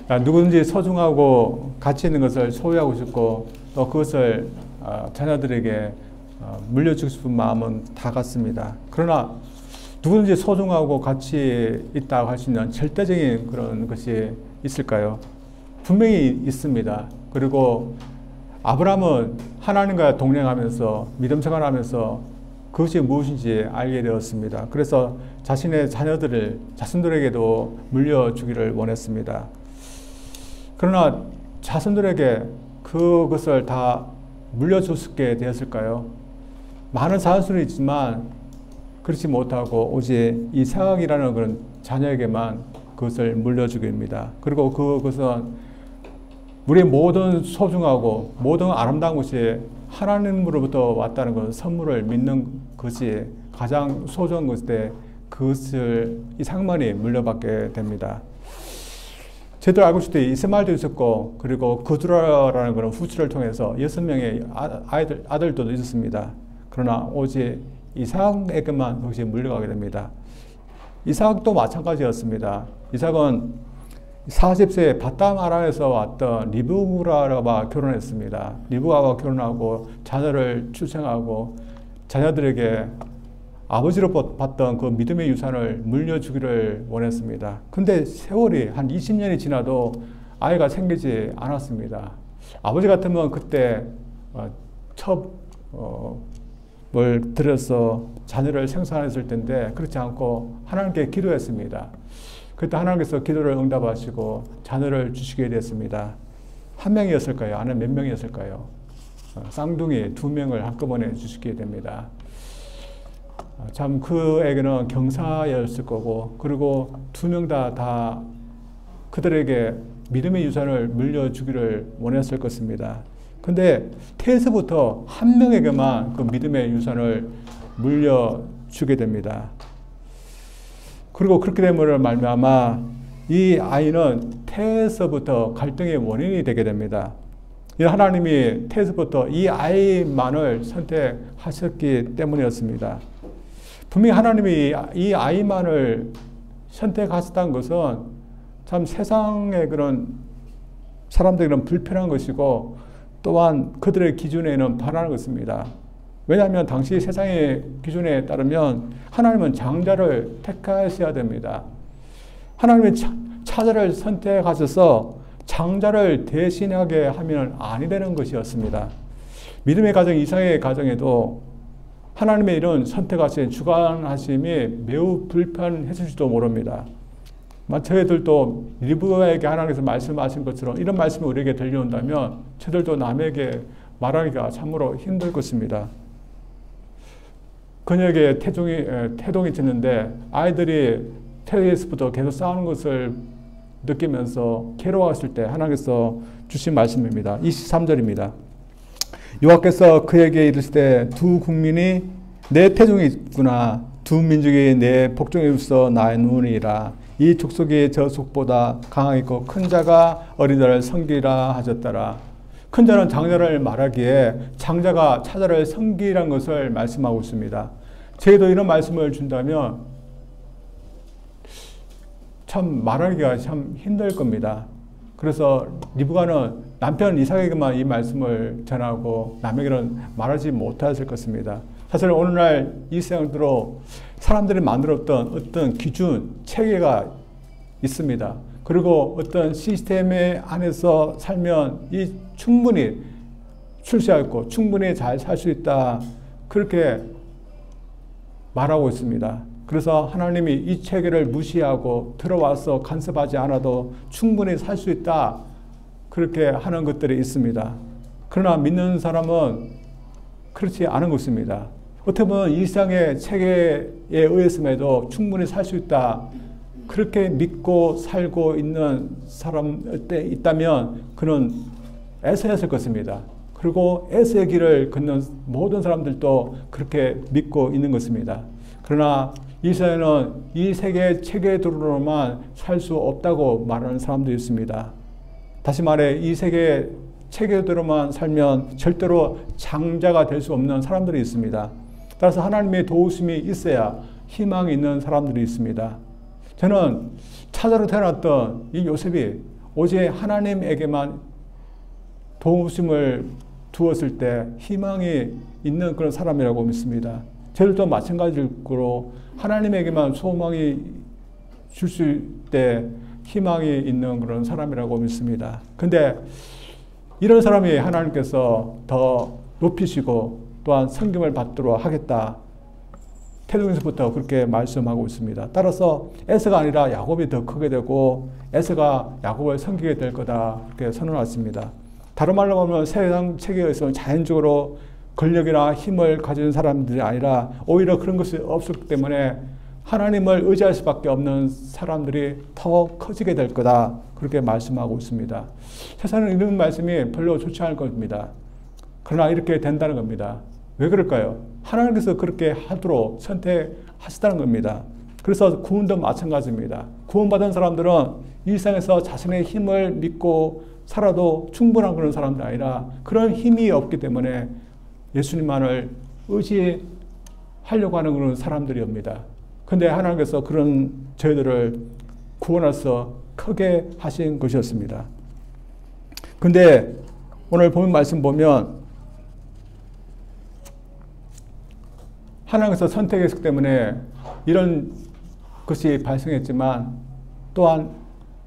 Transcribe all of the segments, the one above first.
누구든지 소중하고 가치 있는 것을 소유하고 싶고 또 그것을 자녀들에게 물려주고 싶은 마음은 다 같습니다. 그러나 누구든지 소중하고 가치 있다고 할 수 있는 절대적인 그런 것이 있을까요? 분명히 있습니다. 그리고 아브라함은 하나님과 동행하면서 믿음 생활하면서 그것이 무엇인지 알게 되었습니다. 그래서 자신의 자손들에게도 물려주기를 원했습니다. 그러나 자손들에게 그것을 다 물려줬게 되었을까요? 많은 자손이 있지만 그렇지 못하고 오직 이삭이라는 그런 자녀에게만 그것을 물려주게 됩니다. 그리고 그것은 우리의 모든 소중하고 모든 아름다운 것이 하나님으로부터 왔다는 것, 선물을 믿는 것이 가장 소중한 것인데 그것을 이삭만이 물려받게 됩니다. 저희들 알고 있을 때 이스마엘도 있었고 그리고 그두라라는 그런 후추를 통해서 6명의 아들도 있었습니다. 그러나 오직 이삭에게만 그것이 물려가게 됩니다. 이삭도 마찬가지였습니다. 이삭은 40세에 바담 아람에서 왔던 리브가와 결혼했습니다. 리브가와 결혼하고 자녀를 출생하고 자녀들에게 아버지로 봤던 그 믿음의 유산을 물려주기를 원했습니다. 근데 세월이 한 20년이 지나도 아이가 생기지 않았습니다. 아버지 같으면 그때 첩을 들여서 자녀를 생산했을 텐데 그렇지 않고 하나님께 기도했습니다. 그때 하나님께서 기도를 응답하시고 자녀를 주시게 됐습니다. 한 명이었을까요? 아니면 몇 명이었을까요? 쌍둥이 2명을 한꺼번에 주시게 됩니다. 참 그에게는 경사였을 거고 그리고 2명 다 그들에게 믿음의 유산을 물려주기를 원했을 것입니다. 근데 태에서부터 한 명에게만 그 믿음의 유산을 물려주게 됩니다. 그리고 그렇게 됨으로 말미암아 이 아이는 태에서부터 갈등의 원인이 되게 됩니다. 하나님이 태에서부터 이 아이만을 선택하셨기 때문이었습니다. 분명히 하나님이 이 아이만을 선택하셨다는 것은 참 세상의 그런 사람들에게는 불편한 것이고 또한 그들의 기준에는 반하는 것입니다. 왜냐하면 당시 세상의 기준에 따르면 하나님은 장자를 택하셔야 됩니다. 하나님의 차자를 선택하셔서 장자를 대신하게 하면 아니 되는 것이었습니다. 믿음의 가정, 이삭의 가정에도 하나님의 이런 선택하신 주관하심이 매우 불편했을지도 모릅니다. 저희들도 리브가에게 하나님께서 말씀하신 것처럼 이런 말씀이 우리에게 들려온다면 저들도 남에게 말하기가 참으로 힘들 것입니다. 그녀에게 태동이 쳤는데 아이들이 태에서부터 계속 싸우는 것을 느끼면서 괴로워했을 때 하나님께서 주신 말씀입니다. 23절입니다. 여호와께서 그에게 이르실 때 두 국민이 내 태중에 있구나. 두 민족이 내 복종에 있어 나의 눈이라. 이 족속이 저 족보다 강하겠고 큰 자가 어린 자를 섬기라 하셨더라. 큰 자는 장자를 말하기에 장자가 차자를 섬기라는 것을 말씀하고 있습니다. 저희도 이런 말씀을 준다면 참 말하기가 참 힘들 겁니다. 그래서 리브가는 남편 이삭에게만 이 말씀을 전하고 남에게는 말하지 못했을 것입니다. 사실 오늘날 이 세상으로 사람들이 만들었던 어떤 기준, 체계가 있습니다. 그리고 어떤 시스템 안에서 살면 충분히 출세하고 충분히 잘 살 수 있다. 그렇게 말하고 있습니다. 그래서 하나님이 이 체계를 무시하고 들어와서 간섭하지 않아도 충분히 살 수 있다. 그렇게 하는 것들이 있습니다. 그러나 믿는 사람은 그렇지 않은 것입니다. 어떻게 보면 이 세상의 체계에 의했음에도 충분히 살 수 있다. 그렇게 믿고 살고 있는 사람 있다면 그는 애써했을 것입니다. 그리고 애써의 길을 걷는 모든 사람들도 그렇게 믿고 있는 것입니다. 그러나 이 세상에는 이 세계 체계대로만 살 수 없다고 말하는 사람도 있습니다. 다시 말해 이 세계 체계대로만 살면 절대로 장자가 될 수 없는 사람들이 있습니다. 따라서 하나님의 도우심이 있어야 희망이 있는 사람들이 있습니다. 저는 차자로 태어났던 이 요셉이 오직 하나님에게만 도우심을 두었을 때 희망이 있는 그런 사람이라고 믿습니다. 저들도 마찬가지로 하나님에게만 소망이 줄 수 때 희망이 있는 그런 사람이라고 믿습니다. 근데 이런 사람이 하나님께서 더 높이시고 또한 섬김을 받도록 하겠다. 태동에서부터 그렇게 말씀하고 있습니다. 따라서 에서가 아니라 야곱이 더 크게 되고 에서가 야곱을 섬기게 될 거다. 그렇게 선언했습니다. 다른 말로 하면 세상 체계에서 자연적으로 권력이나 힘을 가진 사람들이 아니라 오히려 그런 것이 없었기 때문에 하나님을 의지할 수밖에 없는 사람들이 더 커지게 될 거다. 그렇게 말씀하고 있습니다. 세상은 이런 말씀이 별로 좋지 않을 겁니다. 그러나 이렇게 된다는 겁니다. 왜 그럴까요? 하나님께서 그렇게 하도록 선택하시다는 겁니다. 그래서 구원도 마찬가지입니다. 구원받은 사람들은 이 세상에서 자신의 힘을 믿고 살아도 충분한 그런 사람들이 아니라 그런 힘이 없기 때문에 예수님만을 의지하려고 하는 그런 사람들이옵니다. 근데 하나님께서 그런 저희들을 구원해서 크게 하신 것이었습니다. 근데 오늘 본 말씀 보면 하나님께서 선택했기 때문에 이런 것이 발생했지만 또한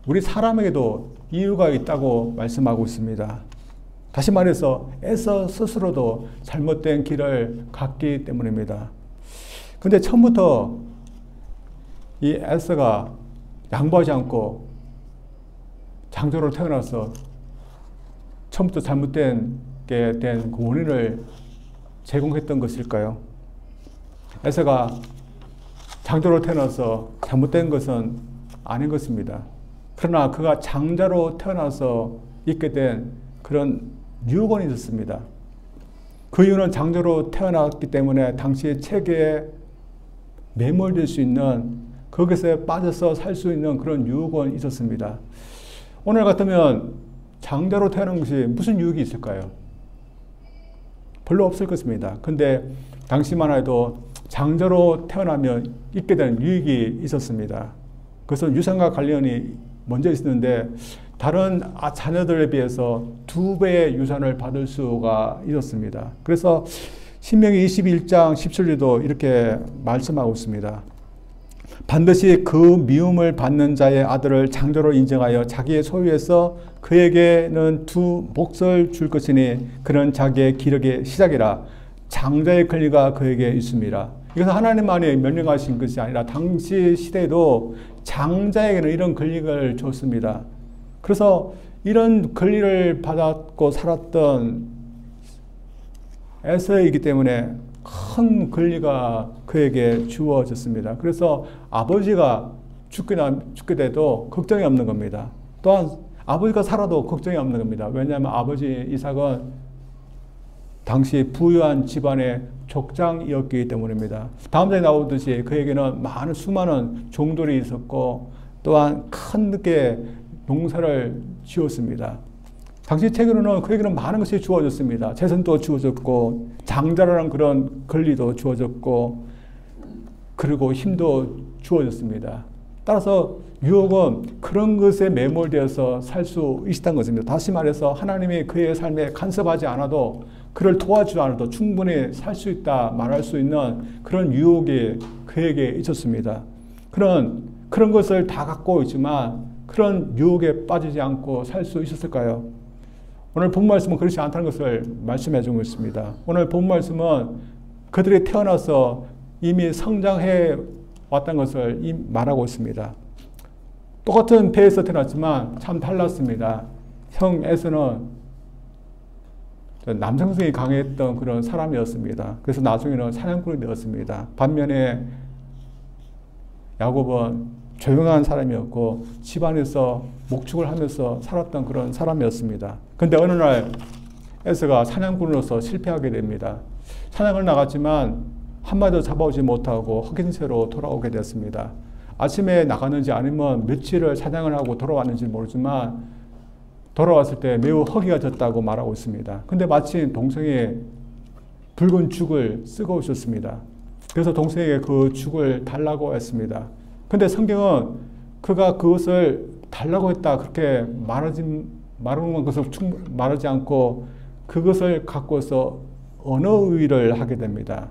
우리 사람에게도 이유가 있다고 말씀하고 있습니다. 다시 말해서 에서 스스로도 잘못된 길을 갔기 때문입니다. 근데 처음부터 이 에서가 양보하지 않고 장조로 태어나서 처음부터 잘못된 게 된 그 원인을 제공했던 것일까요? 에서가 장조로 태어나서 잘못된 것은 아닌 것입니다. 그러나 그가 장자로 태어나서 있게 된 그런 유혹이 있었습니다. 그 이유는 장자로 태어났기 때문에 당시의 체계에 매몰될 수 있는 거기서 빠져서 살 수 있는 그런 유혹은 있었습니다. 오늘 같으면 장자로 태어난 것이 무슨 유혹이 있을까요? 별로 없을 것입니다. 근데 당시만 해도 장자로 태어나면 있게 되는 유익이 있었습니다. 그것은 유산과 관련이 먼저 있었는데 다른 자녀들에 비해서 2배의 유산을 받을 수가 있었습니다. 그래서 신명기 21장 17절도 이렇게 말씀하고 있습니다. 반드시 그 미움을 받는 자의 아들을 장자로 인정하여 자기의 소유에서 그에게는 2 몫을 줄 것이니 그는 자기의 기력의 시작이라. 장자의 권리가 그에게 있습니다. 이것은 하나님만이 명령하신 것이 아니라 당시 시대에도 장자에게는 이런 권리를 줬습니다. 그래서 이런 권리를 받았고 살았던 에서이기 때문에 큰 권리가 그에게 주어졌습니다. 그래서 아버지가 죽게 돼도 걱정이 없는 겁니다. 또한 아버지가 살아도 걱정이 없는 겁니다. 왜냐하면 아버지 이삭은 당시 부유한 집안의 족장이었기 때문입니다. 다음 장에 나오듯이 그에게는 수많은 종들이 있었고 또한 크게 농사를 지었습니다. 당시 책으로는 그에게는 많은 것이 주어졌습니다. 재산도 주어졌고 장자라는 그런 권리도 주어졌고 그리고 힘도 주어졌습니다. 따라서 유혹은 그런 것에 매몰되어서 살 수 있었던 것입니다. 다시 말해서 하나님이 그의 삶에 간섭하지 않아도 그를 도와주지 않아도 충분히 살 수 있다 말할 수 있는 그런 유혹이 그에게 있었습니다. 그런 것을 다 갖고 있지만 그런 유혹에 빠지지 않고 살 수 있었을까요? 오늘 본 말씀은 그렇지 않다는 것을 말씀해 주고 있습니다. 오늘 본 말씀은 그들이 태어나서 이미 성장해 왔다는 것을 말하고 있습니다. 똑같은 배에서 태어났지만 참 달랐습니다. 형 에서는 남성성이 강했던 그런 사람이었습니다. 그래서 나중에는 사냥꾼이 되었습니다. 반면에 야곱은 조용한 사람이었고 집안에서 목축을 하면서 살았던 그런 사람이었습니다. 근데 어느 날 에서가 사냥꾼으로서 실패하게 됩니다. 사냥을 나갔지만 한 마리도 잡아오지 못하고 헛긴 채로 돌아오게 됐습니다. 아침에 나갔는지 아니면 며칠을 사냥을 하고 돌아왔는지 모르지만 돌아왔을 때 매우 허기가 졌다고 말하고 있습니다. 근데 마침 동생이 붉은 죽을 쓰고 있었습니다. 그래서 동생에게 그 죽을 달라고 했습니다. 근데 성경은 그가 그것을 달라고 했다 그렇게 말하는 것을 말하지 않고 그것을 갖고서 언어의를 하게 됩니다.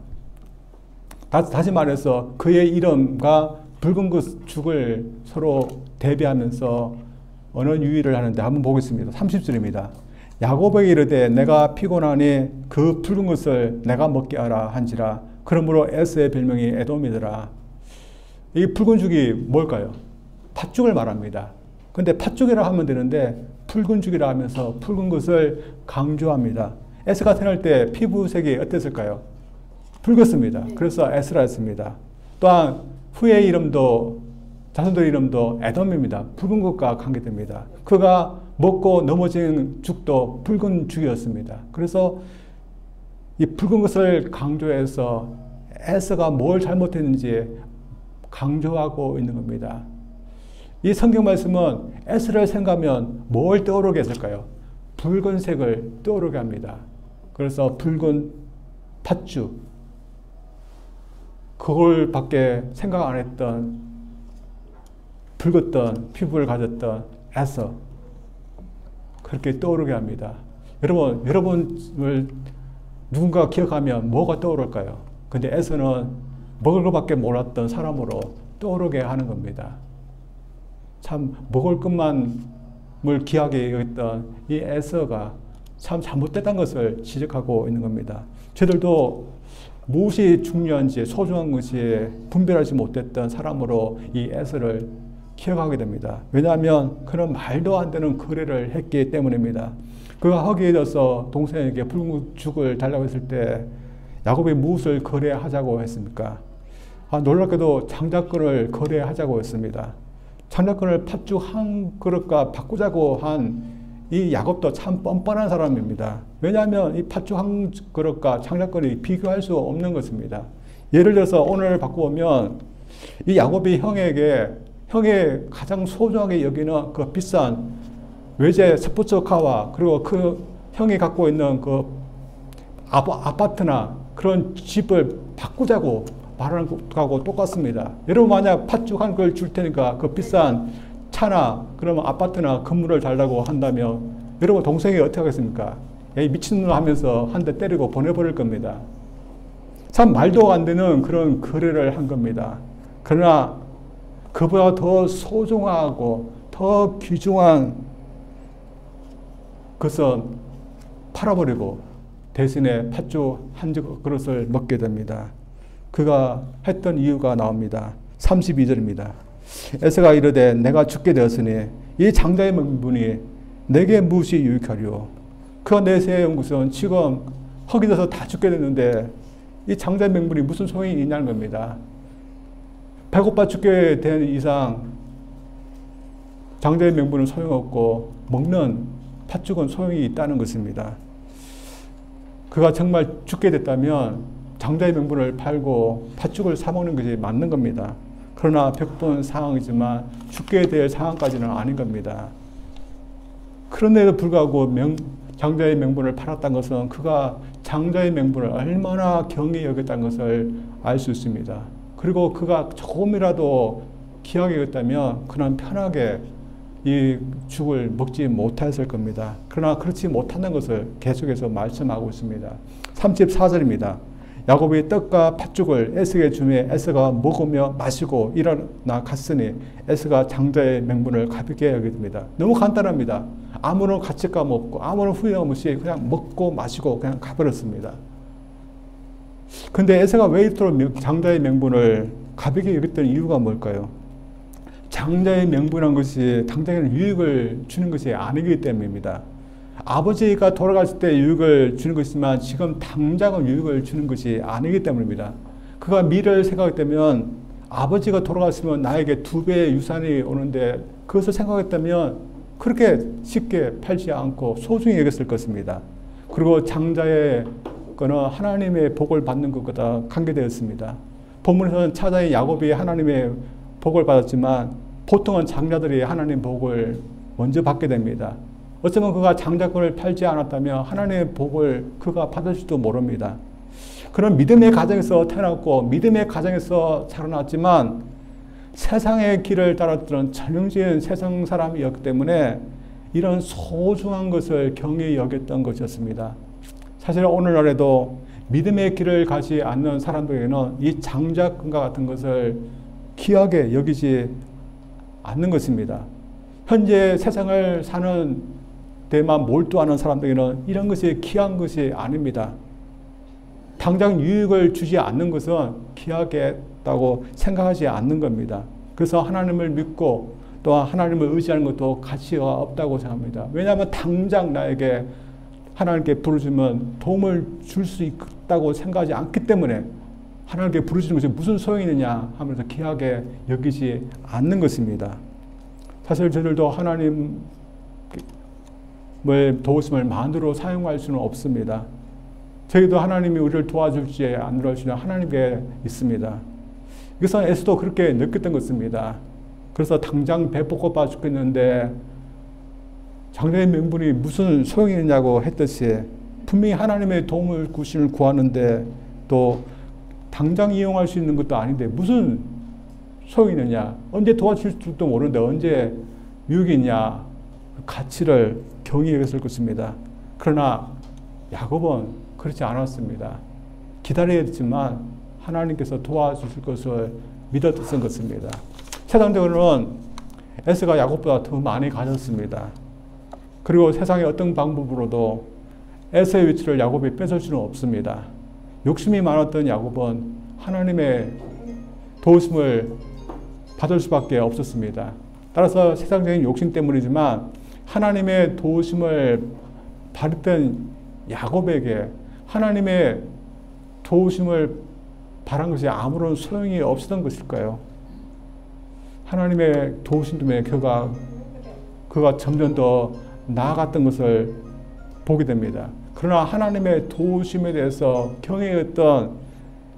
다시 말해서 그의 이름과 붉은 그 죽을 서로 대비하면서 언어 유희를 하는데 한번 보겠습니다. 30절입니다. 야곱에게 이르되 내가 피곤하니 그 붉은 것을 내가 먹게 하라 한지라. 그러므로 에서의 별명이 에돔이더라. 이 붉은 죽이 뭘까요? 팥죽을 말합니다. 근데 팥죽이라 하면 되는데 붉은 죽이라 하면서 붉은 것을 강조합니다. 에스가 태어날 때 피부색이 어땠을까요? 붉었습니다. 그래서 에스라 했습니다. 또한 후의 이름도 자손들 이름도 에돔입니다. 붉은 것과 관계됩니다. 그가 먹고 넘어진 죽도 붉은 죽이었습니다. 그래서 이 붉은 것을 강조해서 에서가 뭘 잘못했는지 강조하고 있는 겁니다. 이 성경 말씀은 에스라를 생각하면 뭘 떠오르게 했을까요? 붉은색을 떠오르게 합니다. 그래서 붉은 팥죽, 그걸 밖에 생각 안 했던 붉었던 피부를 가졌던 에서, 그렇게 떠오르게 합니다. 여러분을 누군가 기억하면 뭐가 떠오를까요? 근데 에서는 먹을 것밖에 몰랐던 사람으로 떠오르게 하는 겁니다. 참 먹을 것만을 귀하게 여겼던 이 에서가 참 잘못됐다는 것을 지적하고 있는 겁니다. 저들도 무엇이 중요한지 소중한 것이 분별하지 못했던 사람으로 이 에서를 기억하게 됩니다. 왜냐하면 그런 말도 안 되는 거래를 했기 때문입니다. 그가 허기해져서 동생에게 붉은 죽을 달라고 했을 때 야곱이 무엇을 거래하자고 했습니까? 놀랍게도 장작권을 거래하자고 했습니다. 장작권을 팥죽 한 그릇과 바꾸자고 한 이 야곱도 참 뻔뻔한 사람입니다. 왜냐하면 이 팥죽 한 그릇과 장작권이 비교할 수 없는 것입니다. 예를 들어서 오늘 바꾸면 이 야곱이 형이 가장 소중하게 여기는 그 비싼 외제 스포츠카와 그리고 그 형이 갖고 있는 그 아파트나 그런 집을 바꾸자고 말하는 것하고 똑같습니다. 여러분 만약 팥죽 한 걸 줄 테니까 그 비싼 차나 그러면 아파트나 건물을 달라고 한다면 여러분 동생이 어떻게 하겠습니까? 야, 미친놈 하면서 한 대 때리고 보내버릴 겁니다. 참 말도 안 되는 그런 거래를 한 겁니다. 그러나 그보다 더 소중하고 더 귀중한 것은 팔아버리고 대신에 팥죽 한 그릇을 먹게 됩니다. 그가 했던 이유가 나옵니다. 32절입니다. 에서가 이르되 내가 죽게 되었으니 이 장자의 명분이 내게 무엇이 유익하리요. 그가 내세운 것은 지금 허기져서 다 죽게 됐는데 이 장자의 명분이 무슨 소용이 있냐는 겁니다. 배고파 죽게 된 이상 장자의 명분은 소용없고 먹는 팥죽은 소용이 있다는 것입니다. 그가 정말 죽게 됐다면 장자의 명분을 팔고 팥죽을 사먹는 것이 맞는 겁니다. 그러나 배고픈 상황이지만 죽게 될 상황까지는 아닌 겁니다. 그런데도 불구하고 장자의 명분을 팔았다는 것은 그가 장자의 명분을 얼마나 경히 여겼다는 것을 알 수 있습니다. 그리고 그가 조금이라도 귀하게 여겼다면 그는 편하게 이 죽을 먹지 못했을 겁니다. 그러나 그렇지 못한다는 것을 계속해서 말씀하고 있습니다. 34절입니다. 야곱이 떡과 팥죽을 에서에게 주매 에서가 먹으며 마시고 일어나 갔으니 에서가 장자의 명분을 가볍게 여기게 됩니다. 너무 간단합니다. 아무런 가치감 없고 아무런 후회감 없이 그냥 먹고 마시고 그냥 가버렸습니다. 근데 에서가 왜 이토록 장자의 명분을 가볍게 여겼던 이유가 뭘까요? 장자의 명분한 것이 당장에는 유익을 주는 것이 아니기 때문입니다. 아버지가 돌아갔을 때 유익을 주는 것이지만 지금 당장은 유익을 주는 것이 아니기 때문입니다. 그가 미래를 생각했다면 아버지가 돌아갔으면 나에게 2배의 유산이 오는데 그것을 생각했다면 그렇게 쉽게 팔지 않고 소중히 여겼을 것입니다. 그리고 장자의 거는 하나님의 복을 받는 것보다 관계되었습니다. 본문에서는 차자의 야곱이 하나님의 복을 받았지만 보통은 장자들이 하나님의 복을 먼저 받게 됩니다. 어쩌면 그가 장자권을 팔지 않았다면 하나님의 복을 그가 받을지도 모릅니다. 그런 믿음의 가정에서 태어났고 믿음의 가정에서 자라났지만 세상의 길을 따랐던 전형적인 세상 사람이었기 때문에 이런 소중한 것을 경히 여겼던 것이었습니다. 사실 오늘날에도 믿음의 길을 가지 않는 사람들에게는 이 장자권과 같은 것을 귀하게 여기지 않는 것입니다. 현재 세상을 사는 데만 몰두하는 사람들에게는 이런 것이 귀한 것이 아닙니다. 당장 유익을 주지 않는 것은 귀하겠다고 생각하지 않는 겁니다. 그래서 하나님을 믿고 또한 하나님을 의지하는 것도 가치가 없다고 생각합니다. 왜냐하면 당장 나에게 하나님께 부르짖으면 도움을 줄 수 있다고 생각하지 않기 때문에 하나님께 부르짖는 것이 무슨 소용이 있느냐 하면서 귀하게 여기지 않는 것입니다. 사실 저들도 하나님을 도우심을 만으로 사용할 수는 없습니다. 저희도 하나님이 우리를 도와줄지 안 도와줄지 하나님께 있습니다. 이것은 에스도 그렇게 느꼈던 것입니다. 그래서 당장 배 볶아봐 죽겠는데 장자의 명분이 무슨 소용이 있냐고 했듯이 분명히 하나님의 도움을 구신을 구하는데 또 당장 이용할 수 있는 것도 아닌데 무슨 소용이 있느냐, 언제 도와줄 줄도 모르는데 언제 유익이 있냐, 그 가치를 경히 여겼을 것입니다. 그러나 야곱은 그렇지 않았습니다. 기다려야 했지만 하나님께서 도와주실 것을 믿었던 것입니다. 세상적으로는 에서가 야곱보다 더 많이 가졌습니다. 그리고 세상의 어떤 방법으로도 에서의 위치를 야곱이 뺏을 수는 없습니다. 욕심이 많았던 야곱은 하나님의 도우심을 받을 수밖에 없었습니다. 따라서 세상적인 욕심 때문이지만 하나님의 도우심을 받았던 야곱에게 하나님의 도우심을 바란 것이 아무런 소용이 없었던 것일까요? 하나님의 도우심 때문에 그가 점점 더 나아갔던 것을 보게 됩니다. 그러나 하나님의 도우심에 대해서 경외했던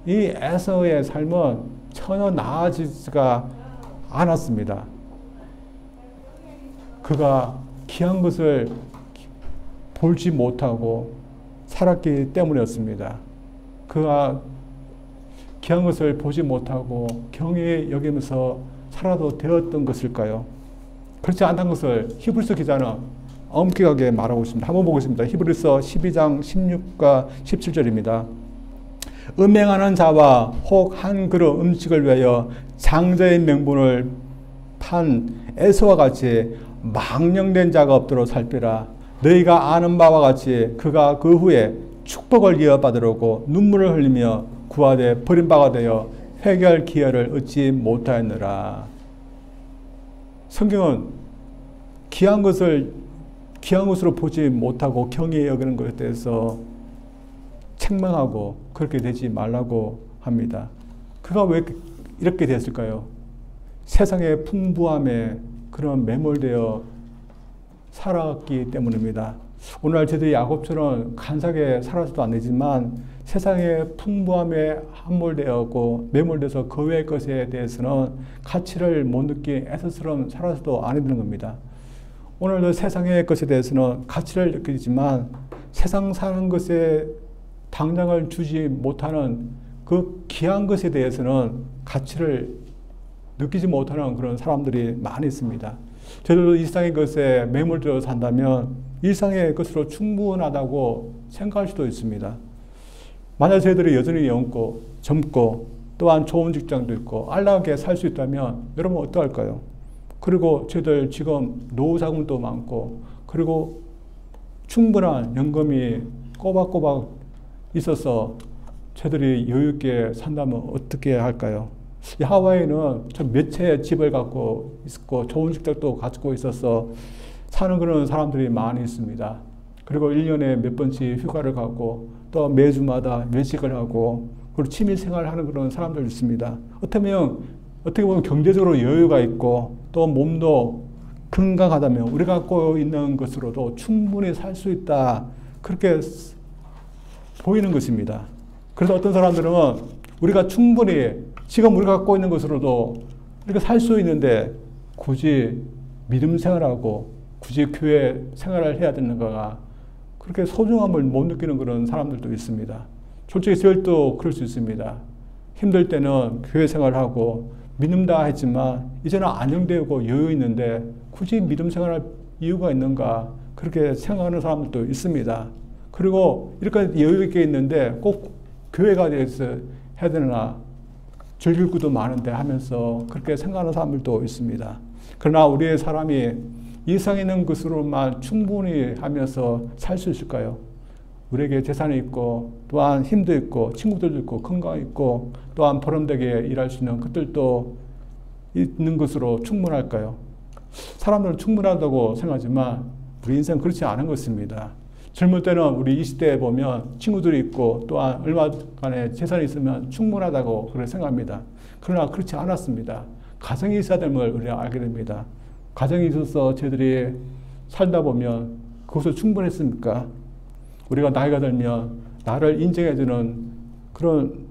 이 에서의 삶은 전혀 나아지지가 않았습니다. 그가 귀한 것을 볼지 못하고 살았기 때문이었습니다. 그가 귀한 것을 보지 못하고 경외 여기면서 살아도 되었던 것일까요? 그렇지 않다는 것을 히브리서 기자는 엄격하게 말하고 있습니다. 한번 보겠습니다. 히브리서 12장 16과 17절입니다. 음행하는 자와 혹 한 그릇 음식을 위하여 장자의 명분을 판 에서와 같이 망령된 자가 없도록 살피라. 너희가 아는 바와 같이 그가 그 후에 축복을 이어받으려고 눈물을 흘리며 구하되 버림받아 되어 회개할 기회를 얻지 못하였느라. 성경은 귀한 것으로 보지 못하고 경히 여기는 것에 대해서 책망하고 그렇게 되지 말라고 합니다. 그가 왜 이렇게 됐을까요? 세상의 풍부함에 그런 매몰되어 살았기 때문입니다. 오늘날 저들이 야곱처럼 간사하게 살아서도 안 되지만 세상의 풍부함에 함몰되었고 매몰돼서 그 외의 것에 대해서는 가치를 못 느낀 에서처럼 살아서도 안 되는 겁니다. 오늘도 세상의 것에 대해서는 가치를 느끼지만 세상 사는 것에 당장을 주지 못하는 그 귀한 것에 대해서는 가치를 느끼지 못하는 그런 사람들이 많이 있습니다. 저들도 일상의 것에 매몰되어 산다면 일상의 것으로 충분하다고 생각할 수도 있습니다. 만약 저희들이 여전히 젊고 또한 좋은 직장도 있고 안락하게 살 수 있다면 여러분 어떡할까요? 그리고 저희들 지금 노후자금도 많고 그리고 충분한 연금이 꼬박꼬박 있어서 저희들이 여유있게 산다면 어떻게 할까요? 하와이는 몇 채의 집을 갖고 있고 좋은 직장도 가지고 있어서 사는 그런 사람들이 많이 있습니다. 그리고 1년에 몇 번씩 휴가를 가고 또 매주마다 외식을 하고 그리고 취미생활을 하는 그런 사람들 있습니다. 어떻게 보면 경제적으로 여유가 있고 또 몸도 건강하다면 우리가 갖고 있는 것으로도 충분히 살 수 있다. 그렇게 보이는 것입니다. 그래서 어떤 사람들은 우리가 충분히 지금 우리가 갖고 있는 것으로도 우리가 살 수 있는데 굳이 믿음 생활하고 굳이 교회 생활을 해야 되는가가 그렇게 소중함을 못 느끼는 그런 사람들도 있습니다. 솔직히 저희도 그럴 수 있습니다. 힘들 때는 교회 생활하고 믿는다 했지만 이제는 안정되고 여유 있는데 굳이 믿음 생활할 이유가 있는가 그렇게 생각하는 사람들도 있습니다. 그리고 이렇게 여유 있게 있는데 꼭 교회가 돼서 해야 되나 즐길 것도 많은데 하면서 그렇게 생각하는 사람들도 있습니다. 그러나 우리의 사람이 이상 있는 것으로만 충분히 하면서 살 수 있을까요? 우리에게 재산이 있고 또한 힘도 있고 친구들도 있고 건강이 있고 또한 보람되게 일할 수 있는 것들도 있는 것으로 충분할까요? 사람들은 충분하다고 생각하지만 우리 인생 그렇지 않은 것입니다. 젊을 때는 우리 20대에 보면 친구들이 있고 또한 얼마간의 재산이 있으면 충분하다고 그렇게 생각합니다. 그러나 그렇지 않았습니다. 가정이 있어야 됨을 우리가 알게 됩니다. 가정이 있어서 저희들이 살다 보면 그것을 충분했습니까? 우리가 나이가 들면 나를 인정해주는 그런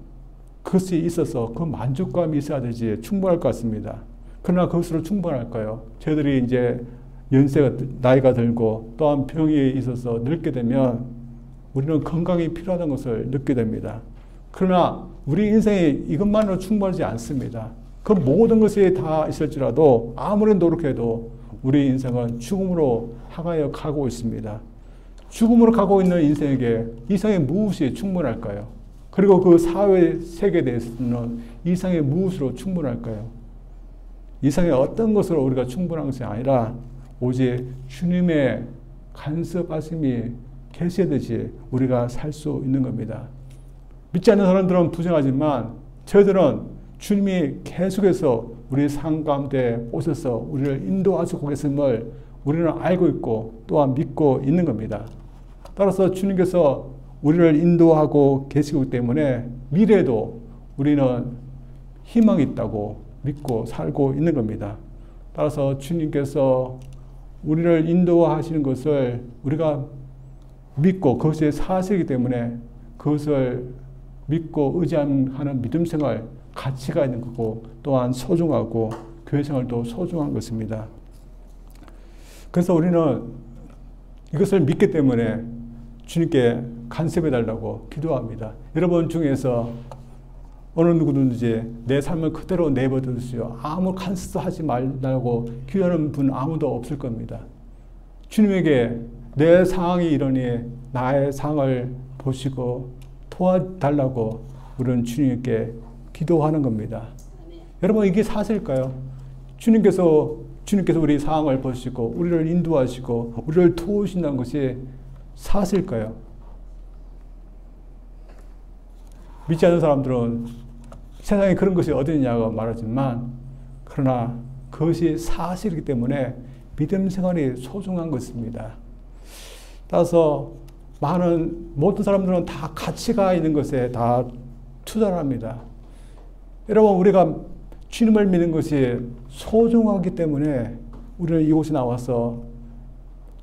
것이 있어서 그 만족감이 있어야 되지 충분할 것 같습니다. 그러나 그것으로 충분할까요? 저희들이 이제 연세가 나이가 들고 또한 병이 있어서 늙게 되면 우리는 건강이 필요하다는 것을 느끼게 됩니다. 그러나 우리 인생이 이것만으로 충분하지 않습니다. 그 모든 것이 다 있을지라도 아무리 노력해도 우리 인생은 죽음으로 향하여 가고 있습니다. 죽음으로 가고 있는 인생에게 이상의 무엇이 충분할까요? 그리고 그 사회 세계에 대해서는 이상의 무엇으로 충분할까요? 이상의 어떤 것으로 우리가 충분한 것이 아니라 오직 주님의 간섭하심이 계셔야 되지 우리가 살 수 있는 겁니다. 믿지 않는 사람들은 부정하지만 저희들은 주님이 계속해서 우리 삶 가운데 오셔서 우리를 인도하시고 계심을 우리는 알고 있고 또한 믿고 있는 겁니다. 따라서 주님께서 우리를 인도하고 계시기 때문에 미래에도 우리는 희망이 있다고 믿고 살고 있는 겁니다. 따라서 주님께서 우리를 인도하시는 것을 우리가 믿고 그것이 사실이기 때문에 그것을 믿고 의지하는 믿음 생활 가치가 있는 거고 또한 소중하고 교회 생활도 소중한 것입니다. 그래서 우리는 이것을 믿기 때문에 주님께 간섭해 달라고 기도합니다. 여러분 중에서 어느 누구든지 내 삶을 그대로 내버려 두시오. 아무 간섭하지 말라고 기도하는 분 아무도 없을 겁니다. 주님에게 내 상황이 이러니 나의 상황을 보시고 도와달라고 우리는 주님께 기도하는 겁니다. 여러분 이게 사실일까요? 주님께서 우리 상황을 보시고 우리를 인도하시고 우리를 도우신다는 것이 사실일까요? 믿지 않는 사람들은 세상에 그런 것이 어디 있냐고 말하지만 그러나 그것이 사실이기 때문에 믿음 생활이 소중한 것입니다. 따라서 모든 사람들은 다 가치가 있는 것에 다 투자를 합니다. 여러분 우리가 주님을 믿는 것이 소중하기 때문에 우리는 이곳에 나와서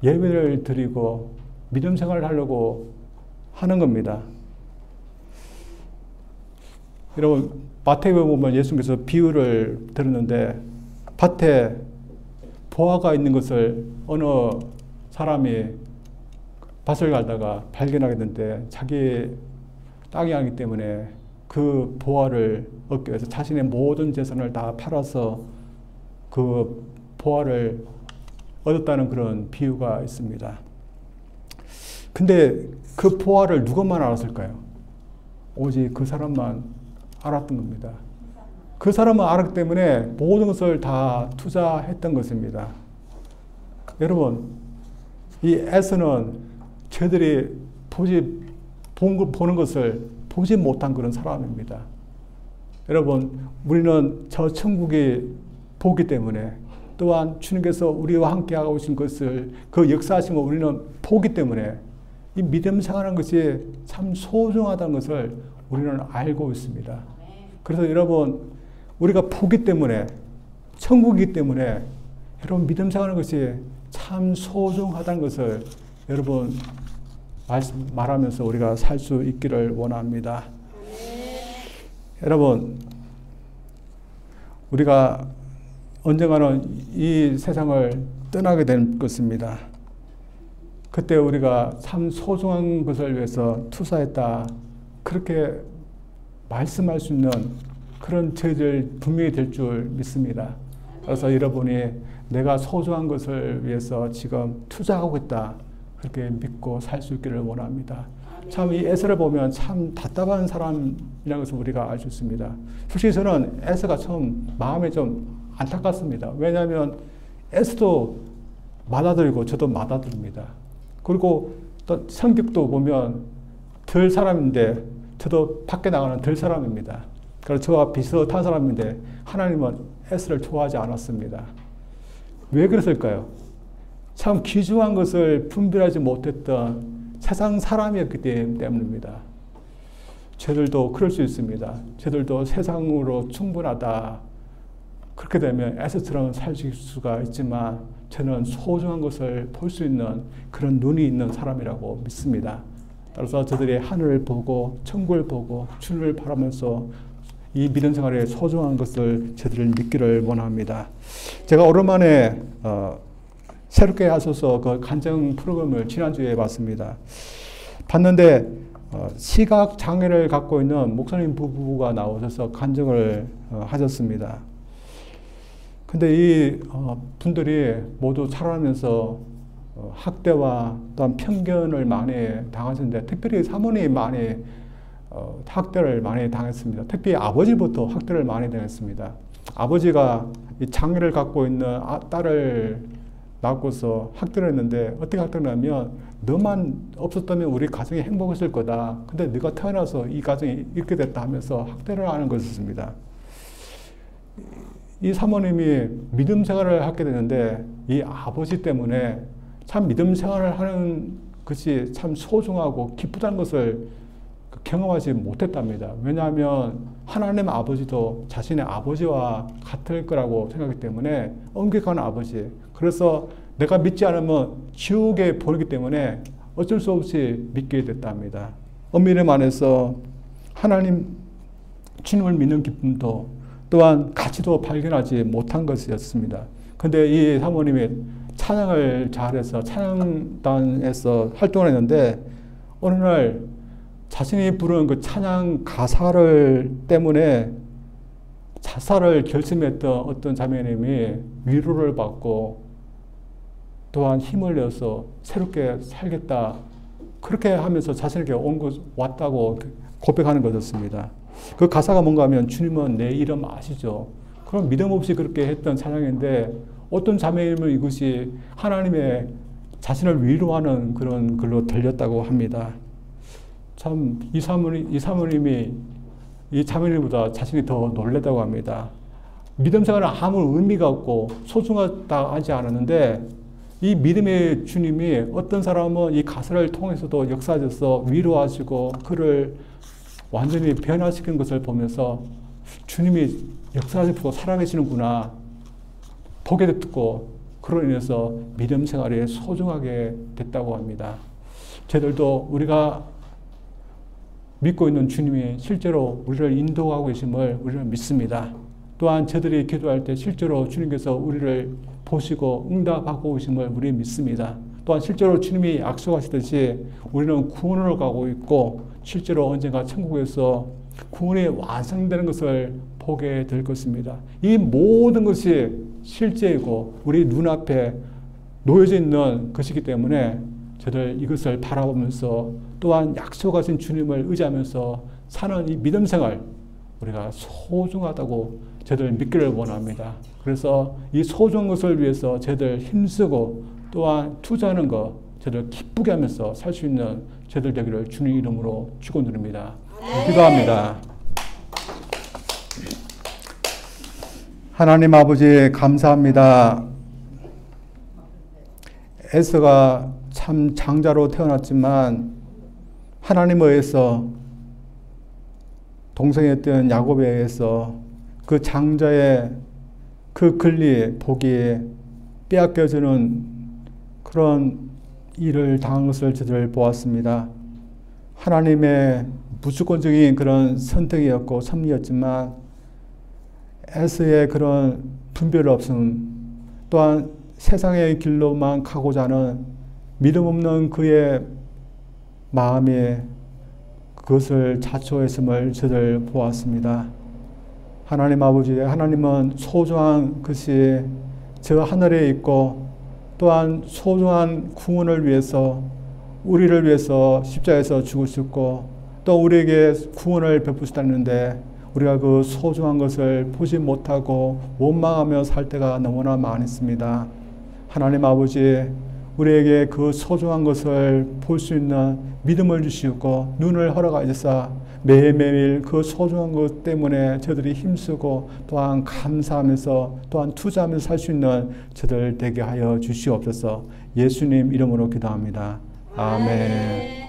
예배를 드리고 믿음 생활을 하려고 하는 겁니다. 여러분 마태복음 보면 예수님께서 비유를 들었는데 밭에 보화가 있는 것을 어느 사람이 밭을 갈다가 발견하게 됐는데 자기 땅이 아니기 때문에 그 보화를 얻기 위해서 자신의 모든 재산을 다 팔아서 그 보화를 얻었다는 그런 비유가 있습니다. 근데 그 보화를 누구만 알았을까요? 오직 그 사람만 알았던 겁니다. 그 사람은 알았기 때문에 모든 것을 다 투자했던 것입니다. 여러분, 이 에서는 저희들이 보는 것을 보지 못한 그런 사람입니다. 여러분, 우리는 저 천국이 보기 때문에 또한 주님께서 우리와 함께 하고 계신 것을 그 역사하심을 우리는 보기 때문에 이 믿음 생활하는 것이 참 소중하다는 것을 우리는 알고 있습니다. 그래서 여러분, 우리가 보기 때문에 천국이기 때문에 여러분 믿음 생활하는 것이 참 소중하다는 것을 여러분 말하면서 우리가 살 수 있기를 원합니다. 여러분, 우리가 언젠가는 이 세상을 떠나게 될 것입니다. 그때 우리가 참 소중한 것을 위해서 투자했다. 그렇게 말씀할 수 있는 그런 저희들 분명히 될 줄 믿습니다. 그래서 여러분이 내가 소중한 것을 위해서 지금 투자하고 있다. 그렇게 믿고 살 수 있기를 원합니다. 참 이 에서를 보면 참 답답한 사람이라는 것을 우리가 알 수 있습니다. 솔직히 저는 에서가 좀 마음에 좀 안타깝습니다. 왜냐하면 에서도 맏아들이고 저도 맏아들입니다. 그리고 또 성격도 보면 덜 사람인데 저도 밖에 나가는 덜 사람입니다. 그래서 저와 비슷한 사람인데 하나님은 에서를 좋아하지 않았습니다. 왜 그랬을까요? 참 귀중한 것을 분별하지 못했던 세상 사람이었기 때문입니다. 저들도 그럴 수 있습니다. 저들도 세상으로 충분하다. 그렇게 되면 에서처럼 살 수가 있지만 저는 소중한 것을 볼 수 있는 그런 눈이 있는 사람이라고 믿습니다. 따라서 저들이 하늘을 보고 천국을 보고 주님을 바라면서 이 믿음 생활에 소중한 것을 저들을 믿기를 원합니다. 제가 오랜만에 새롭게 하셔서 그 간증 프로그램을 지난주에 봤습니다. 봤는데 시각 장애를 갖고 있는 목사님 부부가 나오셔서 간증을 하셨습니다. 근데 이 분들이 모두 살아가면서 학대와 또한 편견을 많이 당하셨는데 특별히 사모님이 많이 학대를 많이 당했습니다. 특히 아버지부터 학대를 많이 당했습니다. 아버지가 이 장애를 갖고 있는 딸을 낳고서 학대를 했는데 어떻게 학대를 하면 너만 없었다면 우리 가정이 행복했을 거다. 근데 네가 태어나서 이 가정이 이렇게 됐다 하면서 학대를 하는 것이었습니다. 이 사모님이 믿음 생활을 하게 되는데 이 아버지 때문에 참 믿음 생활을 하는 것이 참 소중하고 기쁘다는 것을 경험하지 못했답니다. 왜냐하면 하나님 아버지도 자신의 아버지와 같을 거라고 생각하기 때문에 엄격한 아버지. 그래서 내가 믿지 않으면 지옥에 보이기 때문에 어쩔 수 없이 믿게 됐답니다. 엄밀히 말해서 하나님 주님을 믿는 기쁨도 또한 가치도 발견하지 못한 것이었습니다. 근데 이 사모님이 찬양을 잘해서 찬양단에서 활동을 했는데 어느 날 자신이 부른 그 찬양 가사를 때문에 자살을 결심했던 어떤 자매님이 위로를 받고 또한 힘을 내서 새롭게 살겠다. 그렇게 하면서 자신에게 왔다고 고백하는 것이었습니다. 그 가사가 뭔가 하면 주님은 내 이름 아시죠? 그럼 믿음 없이 그렇게 했던 찬양인데 어떤 자매님은 이것이 하나님의 자신을 위로하는 그런 글로 들렸다고 합니다. 참 이 사모님이 이 자매님보다 자신이 더 놀랐다고 합니다. 믿음 생활은 아무 의미가 없고 소중하다 하지 않았는데 이 믿음의 주님이 어떤 사람은 이 가사를 통해서도 역사하셔서 위로하시고 그를 완전히 변화시키는 것을 보면서 주님이 역사하시고 살아계시는구나 보게 됐고 그로 인해서 믿음 생활이 소중하게 됐다고 합니다. 저희들도 우리가 믿고 있는 주님이 실제로 우리를 인도하고 계심을 우리는 믿습니다. 또한 저들이 기도할 때 실제로 주님께서 우리를 보시고 응답하고 오심을 우리 믿습니다. 또한 실제로 주님이 약속하시듯이 우리는 구원으로 가고 있고 실제로 언젠가 천국에서 구원이 완성되는 것을 보게 될 것입니다. 이 모든 것이 실제이고 우리 눈앞에 놓여져 있는 것이기 때문에 저들 이것을 바라보면서 또한 약속하신 주님을 의지하면서 사는 이 믿음 생활 우리가 소중하다고 저들 믿기를 원합니다. 그래서 이 소중한 것을 위해서 저들 힘쓰고 또한 투자하는 것 저들 기쁘게 하면서 살 수 있는 저들 되기를 주님 이름으로 축원드립니다. 기도합니다. 하나님 아버지 감사합니다. 에서가 참 장자로 태어났지만 하나님에 의해서 동생이었던 야곱에 의해서 그 장자의 그 권리, 복이 빼앗겨지는 그런 일을 당한 것을 저들 보았습니다. 하나님의 무조건적인 그런 선택이었고 섭리였지만 에서의 그런 분별 없음 또한 세상의 길로만 가고자 하는 믿음 없는 그의 마음에 그것을 자초했음을 저들 보았습니다. 하나님 아버지, 하나님은 소중한 것이 저 하늘에 있고 또한 소중한 구원을 위해서 우리를 위해서 십자가에서 죽으셨고 또 우리에게 구원을 베푸셨다는데 우리가 그 소중한 것을 보지 못하고 원망하며 살 때가 너무나 많습니다. 하나님 아버지, 우리에게 그 소중한 것을 볼 수 있는 믿음을 주시고 눈을 허락하셔서 매일매일 그 소중한 것 때문에 저들이 힘쓰고 또한 감사하면서 또한 투자하면서 살 수 있는 저들 되게 하여 주시옵소서. 예수님 이름으로 기도합니다. 아멘.